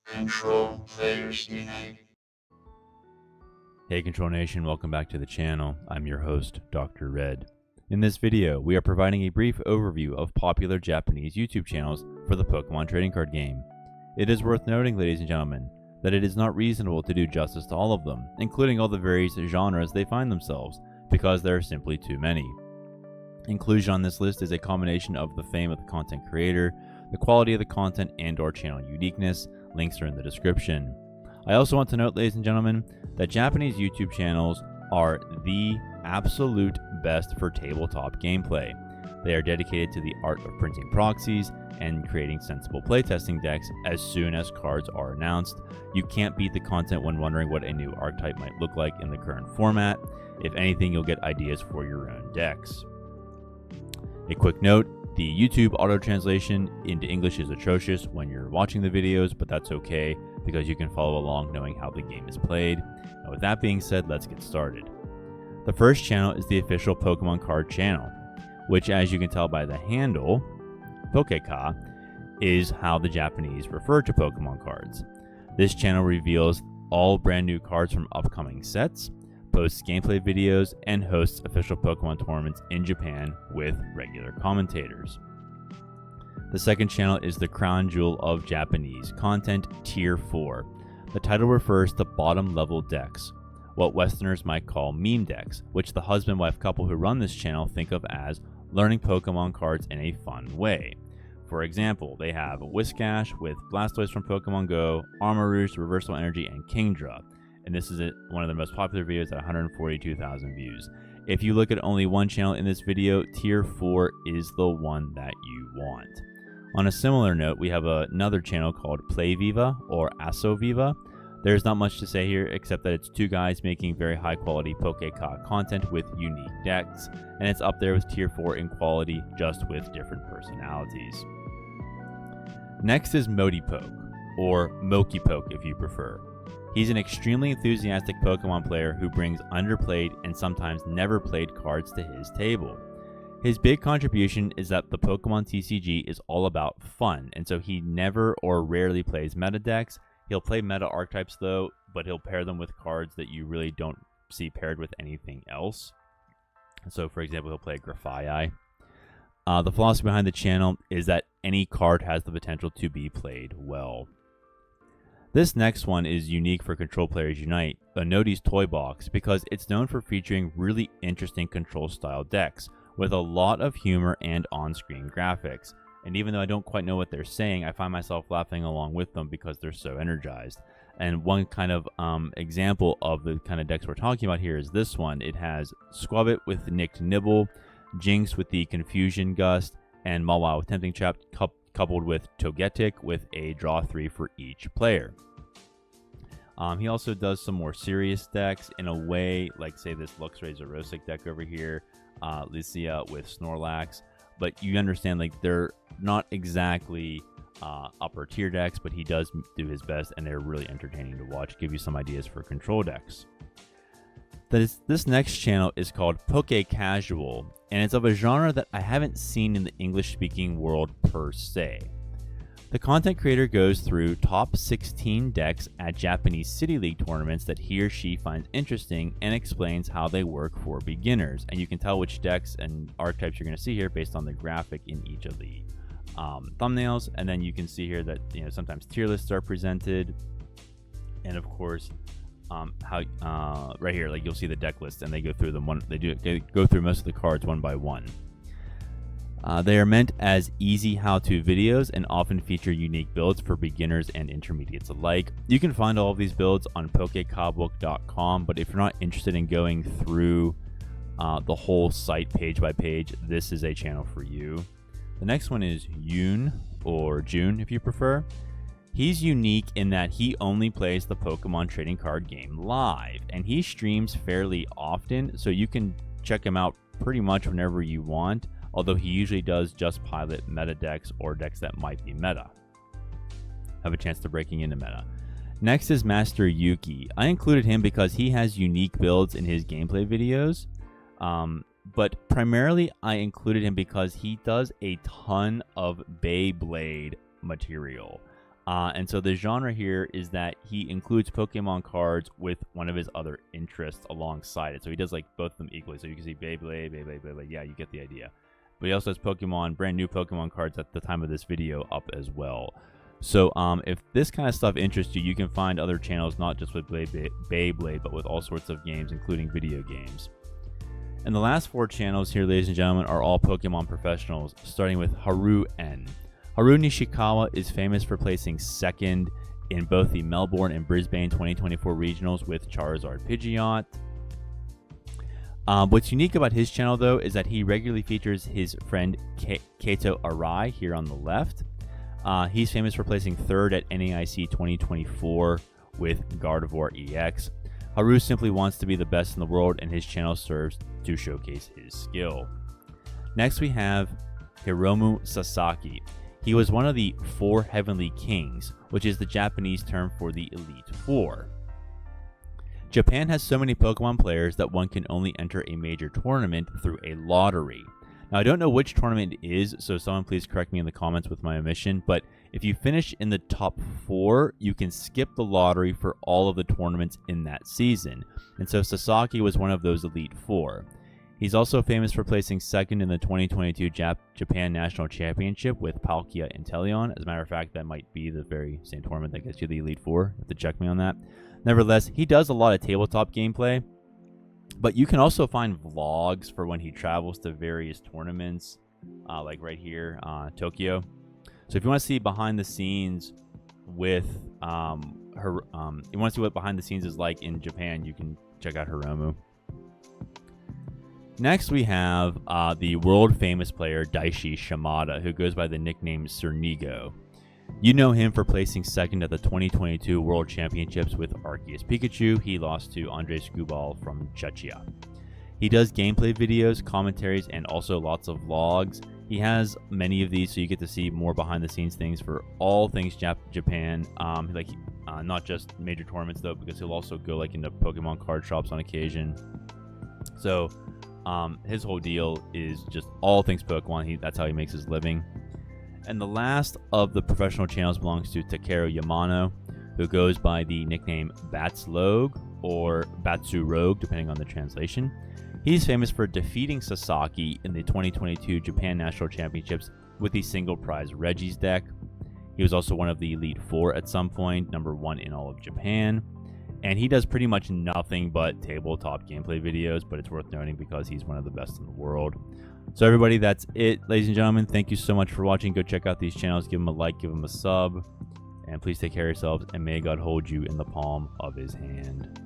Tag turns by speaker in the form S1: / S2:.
S1: Control players unite.
S2: Hey Control Nation, welcome back to the channel. I'm your host, Dr. Red. In this video, we are providing a brief overview of popular Japanese YouTube channels for the Pokemon trading card game. It is worth noting, ladies and gentlemen, that it is not reasonable to do justice to all of them, including all the various genres they find themselves, because there are simply too many. Inclusion on this list is a combination of the fame of the content creator, the quality of the content, and/or channel uniqueness. Links are in the description. I also want to note, ladies and gentlemen, that Japanese YouTube channels are the absolute best for tabletop gameplay. They are dedicated to the art of printing proxies and creating sensible playtesting decks as soon as cards are announced. You can't beat the content when wondering what a new archetype might look like in the current format. If anything, you'll get ideas for your own decks. A quick note, the YouTube auto translation into English is atrocious when you're watching the videos, but that's okay because you can follow along knowing how the game is played. And with that being said, let's get started. The first channel is the official Pokemon card channel, which, as you can tell by the handle, pokeca, is how the Japanese refer to Pokemon cards. This channel reveals all brand new cards from upcoming sets, posts gameplay videos, and hosts official Pokemon tournaments in Japan with regular commentators. The second channel is the crown jewel of Japanese content, Tier 4. The title refers to bottom level decks, what Westerners might call meme decks, which the husband-wife couple who run this channel think of as learning Pokemon cards in a fun way. For example, they have Whiscash with Blastoise from Pokemon Go, Armarouge, Reversal Energy, and Kingdra. And this is one of the most popular videos at 142,000 views. If you look at only one channel in this video, Tier 4 is the one that you want. On a similar note, we have another channel called Play Viva or Aso Viva. There's not much to say here except that it's two guys making very high quality pokeca content with unique decks, and it's up there with Tier 4 in quality, just with different personalities. Next is Motipoke, or Mokipoke if you prefer. He's an extremely enthusiastic Pokemon player who brings underplayed and sometimes never played cards to his table. His big contribution is that the Pokemon TCG is all about fun, and so he never or rarely plays meta decks. He'll play meta archetypes though, but he'll pair them with cards that you really don't see paired with anything else. So for example, he'll play Grafaiai. The philosophy behind the channel is that any card has the potential to be played well. This next one is unique for Control Players Unite, Onode's Toy Box, because it's known for featuring really interesting control style decks with a lot of humor and on-screen graphics. And even though I don't quite know what they're saying, I find myself laughing along with them because they're so energized. And one kind of example of the kind of decks we're talking about here is this one. It has Squabbit with Nicked Nibble, Jinx with the Confusion Gust, and Mawile with Tempting Trap, coupled with Togetic with a draw 3 for each player. He also does some more serious decks in a way, like say this Luxray Zerosic deck over here, Lycia with Snorlax, but you understand like they're not exactly upper tier decks, but he does do his best and they're really entertaining to watch, give you some ideas for control decks. This next channel is called Poke-Casual, and it's of a genre that I haven't seen in the English-speaking world per se. The content creator goes through top 16 decks at Japanese City League tournaments that he or she finds interesting and explains how they work for beginners. And you can tell which decks and archetypes you're going to see here based on the graphic in each of the thumbnails. And then you can see here that sometimes tier lists are presented, and of course how right here, like you'll see the deck list, and they go through them they go through most of the cards one by one. They are meant as easy how-to videos and often feature unique builds for beginners and intermediates alike. You can find all of these builds on pokecabook.com, but if you're not interested in going through the whole site page by page, this is a channel for you. The next one is Yoon, or June if you prefer. He's unique in that he only plays the Pokemon trading card game live, and he streams fairly often, so you can check him out pretty much whenever you want, although he usually does just pilot meta decks or decks that might be meta. Have a chance to breaking into meta. Next is Master Yuki. I included him because he has unique builds in his gameplay videos, but primarily I included him because he does a ton of Beyblade material. And so the genre here is that he includes Pokemon cards with one of his other interests alongside it. So he does like both of them equally. So you can see Beyblade. Yeah, you get the idea. But he also has brand new Pokemon cards at the time of this video up as well. So if this kind of stuff interests you, you can find other channels not just with Beyblade, but with all sorts of games, including video games. And the last 4 channels here, ladies and gentlemen, are all Pokemon professionals, starting with Haru N. Haru Nishikawa is famous for placing second in both the Melbourne and Brisbane 2024 regionals with Charizard Pidgeot. What's unique about his channel, though, is that he regularly features his friend Kato Arai here on the left. He's famous for placing third at NAIC 2024 with Gardevoir EX. Haru simply wants to be the best in the world, and his channel serves to showcase his skill. Next, we have Hiromu Sasaki. He was one of the 4 Heavenly Kings, which is the Japanese term for the Elite Four. Japan has so many Pokemon players that one can only enter a major tournament through a lottery. Now, I don't know which tournament it is, so someone please correct me in the comments with my omission, but if you finish in the top 4, you can skip the lottery for all of the tournaments in that season. And so Sasaki was one of those Elite Four. He's also famous for placing second in the 2022 Japan National Championship with Palkia Inteleon. As a matter of fact, that might be the very same tournament that gets you the Elite Four. You have to check me on that. Nevertheless, he does a lot of tabletop gameplay, but you can also find vlogs for when he travels to various tournaments, like right here, Tokyo. So if you want to see behind the scenes with you want to see what behind the scenes is like in Japan, you can check out Hiromu. Next, we have the world-famous player Daishi Shimada, who goes by the nickname Sir Nigo. You know him for placing second at the 2022 World Championships with Arceus Pikachu. He lost to Andres Gubal from Czechia. He does gameplay videos, commentaries, and also lots of vlogs. He has many of these, so you get to see more behind-the-scenes things for all things Japan. Not just major tournaments, though, because he'll also go like into Pokemon card shops on occasion. So his whole deal is just all things Pokemon. That's how he makes his living. And the last of the professional channels belongs to Takeru Yamano, who goes by the nickname Batslog or Batsu Rogue, depending on the translation. He's famous for defeating Sasaki in the 2022 Japan National Championships with the single prize Reggie's deck. He was also one of the Elite Four at some point, number 1 in all of Japan. And he does pretty much nothing but tabletop gameplay videos, but it's worth noting because he's one of the best in the world. So everybody, that's it, ladies and gentlemen. Thank you so much for watching. Go check out these channels. Give them a like, give them a sub. And please take care of yourselves, and may God hold you in the palm of his hand.